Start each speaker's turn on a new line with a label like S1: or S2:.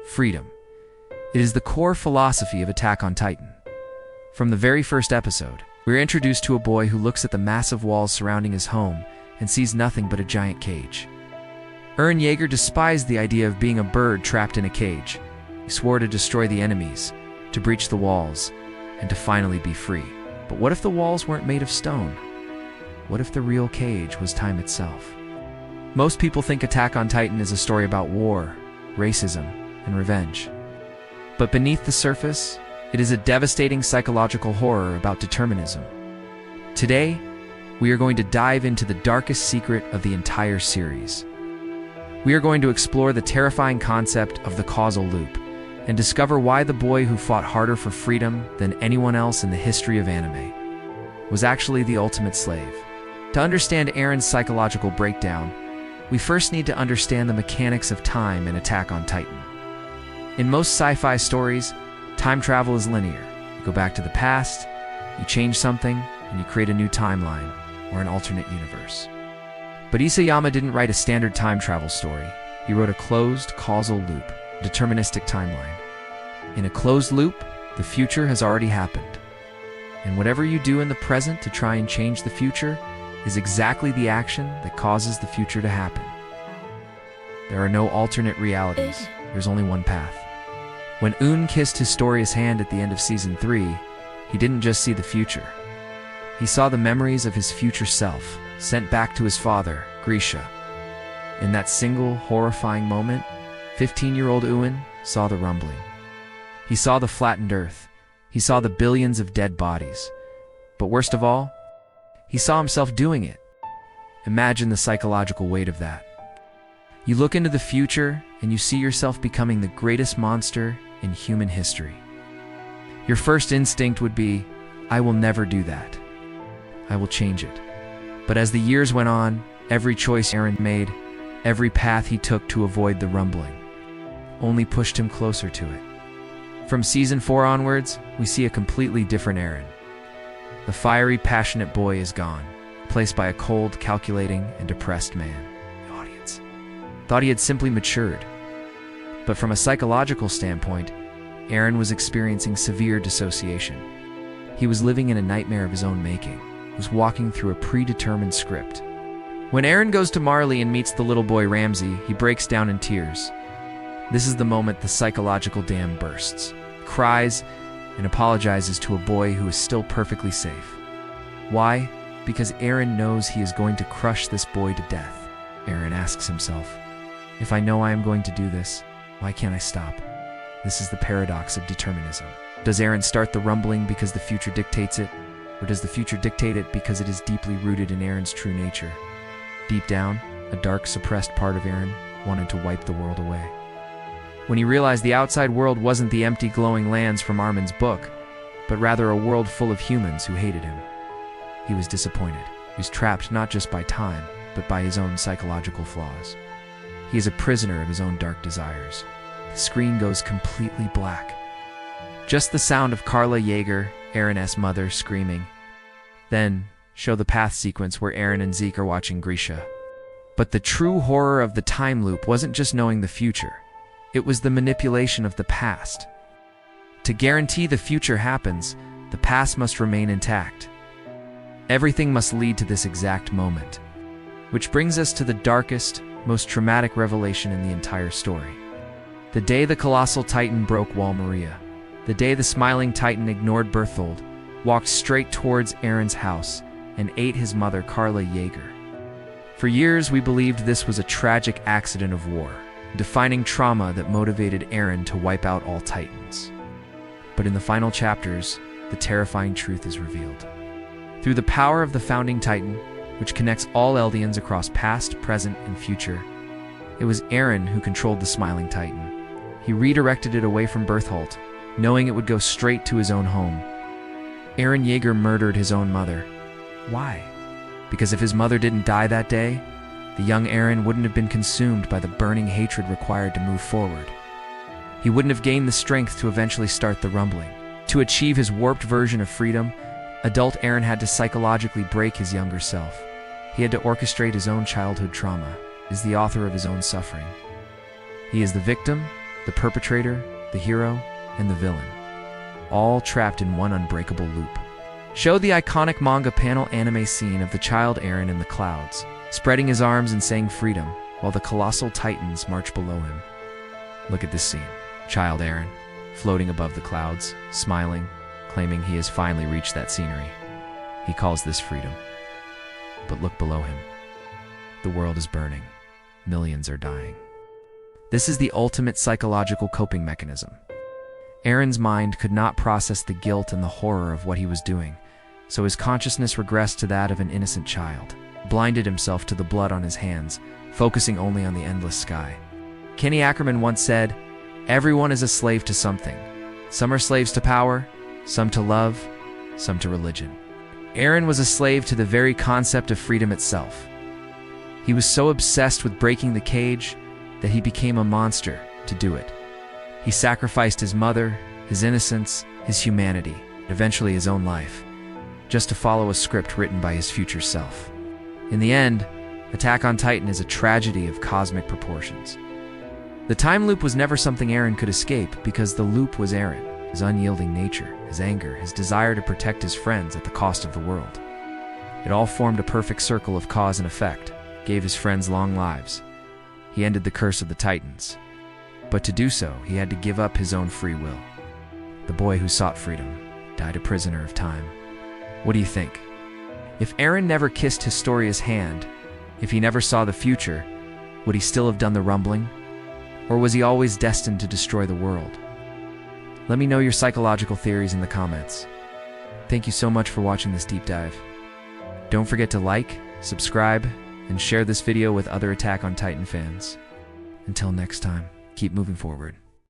S1: freedom. It is the core philosophy of Attack on Titan. From the very first episode, we're introduced to a boy who looks at the massive walls surrounding his home and sees nothing but a giant cage. Eren Jaeger despised the idea of being a bird trapped in a cage. He swore to destroy the enemies, to breach the walls, and to finally be free. But what if the walls weren't made of stone? What if the real cage was time itself? Most people think Attack on Titan is a story about war, racism, and revenge. But beneath the surface, it is a devastating psychological horror about determinism. Today, we are going to dive into the darkest secret of the entire series. We are going to explore the terrifying concept of the causal loop and discover why the boy who fought harder for freedom than anyone else in the history of anime was actually the ultimate slave. To understand Eren's psychological breakdown, we first need to understand the mechanics of time in Attack on Titan. In most sci-fi stories, time travel is linear. You go back to the past, you change something, and you create a new timeline or an alternate universe. But Isayama didn't write a standard time travel story. He wrote a closed, causal loop, a deterministic timeline. In a closed loop, the future has already happened. And whatever you do in the present to try and change the future is exactly the action that causes the future to happen. There are no alternate realities. There's only one path. When Un kissed Historia's hand at the end of Season 3, he didn't just see the future. He saw the memories of his future self, sent back to his father, Grisha. In that single, horrifying moment, 15-year-old Un saw the rumbling. He saw the flattened earth. He saw the billions of dead bodies. But worst of all, he saw himself doing it. Imagine the psychological weight of that. You look into the future, and you see yourself becoming the greatest monster in human history. Your first instinct would be, I will never do that. I will change it. But as the years went on, every choice Eren made, every path he took to avoid the rumbling, only pushed him closer to it. From Season 4 onwards, we see a completely different Eren. The fiery, passionate boy is gone, replaced by a cold, calculating, and depressed man. The audience thought he had simply matured. But from a psychological standpoint, Eren was experiencing severe dissociation. He was living in a nightmare of his own making. He was walking through a predetermined script. When Eren goes to Marley and meets the little boy Ramsey, he breaks down in tears. This is the moment the psychological dam bursts. He cries and apologizes to a boy who is still perfectly safe. Why? Because Eren knows he is going to crush this boy to death. Eren asks himself, if I know I am going to do this, why can't I stop? This is the paradox of determinism. Does Eren start the rumbling because the future dictates it? Or does the future dictate it because it is deeply rooted in Eren's true nature? Deep down, a dark, suppressed part of Eren wanted to wipe the world away. When he realized the outside world wasn't the empty, glowing lands from Armin's book, but rather a world full of humans who hated him, he was disappointed. He was trapped not just by time, but by his own psychological flaws. He is a prisoner of his own dark desires. The screen goes completely black. Just the sound of Carla Jaeger, Eren's mother, screaming. Then, show the path sequence where Eren and Zeke are watching Grisha. But the true horror of the time loop wasn't just knowing the future. It was the manipulation of the past. To guarantee the future happens, the past must remain intact. Everything must lead to this exact moment. Which brings us to the darkest, most traumatic revelation in the entire story. The day the colossal titan broke Wall Maria. The day the smiling titan ignored Berthold, walked straight towards Eren's house, and ate his mother Carla Jaeger. For years we believed this was a tragic accident of war, a defining trauma that motivated Eren to wipe out all titans. But in the final chapters, the terrifying truth is revealed. Through the power of the founding titan, which connects all Eldians across past, present, and future, it was Eren who controlled the smiling titan. He redirected it away from Berthold, knowing it would go straight to his own home. Eren Jaeger murdered his own mother. Why? Because if his mother didn't die that day, the young Eren wouldn't have been consumed by the burning hatred required to move forward. He wouldn't have gained the strength to eventually start the rumbling. To achieve his warped version of freedom, adult Eren had to psychologically break his younger self. He had to orchestrate his own childhood trauma, is the author of his own suffering. He is the victim, The perpetrator, the hero, and the villain, all trapped in one unbreakable loop. Show the iconic manga panel anime scene of the child Eren in the clouds, spreading his arms and saying freedom, while the colossal titans march below him. Look at this scene. Child Eren, floating above the clouds, smiling, claiming he has finally reached that scenery. He calls this freedom. But look below him. The world is burning. Millions are dying. This is the ultimate psychological coping mechanism. Eren's mind could not process the guilt and the horror of what he was doing, so his consciousness regressed to that of an innocent child, blinded himself to the blood on his hands, focusing only on the endless sky. Kenny Ackerman once said, "Everyone is a slave to something. Some are slaves to power, some to love, some to religion." Eren was a slave to the very concept of freedom itself. He was so obsessed with breaking the cage that he became a monster to do it. He sacrificed his mother, his innocence, his humanity, and eventually his own life, just to follow a script written by his future self. In the end, Attack on Titan is a tragedy of cosmic proportions. The time loop was never something Eren could escape because the loop was Eren, his unyielding nature, his anger, his desire to protect his friends at the cost of the world. It all formed a perfect circle of cause and effect, gave his friends long lives. He ended the curse of the Titans. But to do so, he had to give up his own free will. The boy who sought freedom died a prisoner of time. What do you think? If Eren never kissed Historia's hand, if he never saw the future, would he still have done the rumbling? Or was he always destined to destroy the world? Let me know your psychological theories in the comments. Thank you so much for watching this deep dive. Don't forget to like, subscribe, and share this video with other Attack on Titan fans. Until next time, keep moving forward.